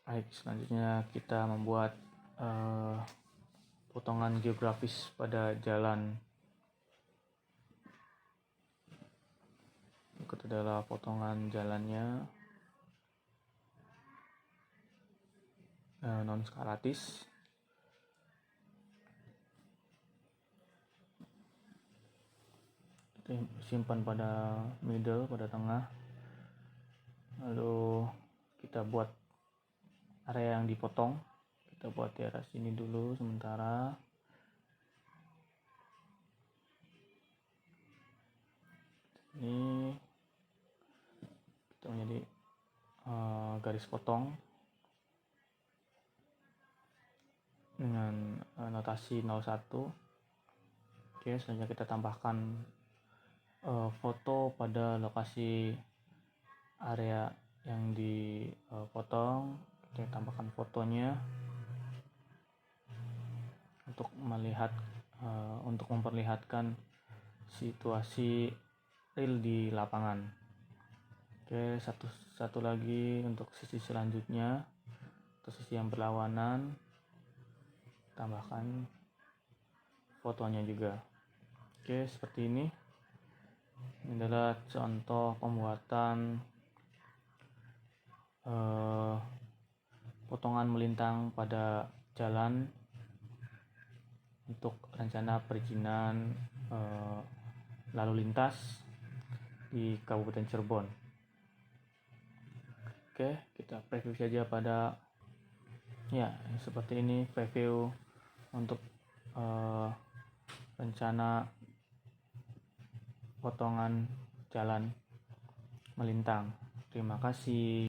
Baik, selanjutnya kita membuat potongan geografis pada jalan. Berikut adalah potongan jalannya, non skalatis. Kita simpan pada middle, pada tengah. Lalu kita buat area yang dipotong. Kita buat di area sini dulu sementara. Ini kita menjadi garis potong dengan notasi 01. Oke, selanjutnya kita tambahkan foto pada lokasi area yang dipotong. Kita tambahkan fotonya untuk memperlihatkan situasi real di lapangan. Oke, satu lagi untuk sisi selanjutnya, atau sisi yang berlawanan, tambahkan fotonya juga. Oke, seperti ini. Ini adalah contoh pembuatan potongan melintang pada jalan untuk rencana perizinan lalu lintas di Kabupaten Cirebon. Oke, kita preview saja pada seperti ini preview untuk rencana potongan jalan melintang. Terima kasih.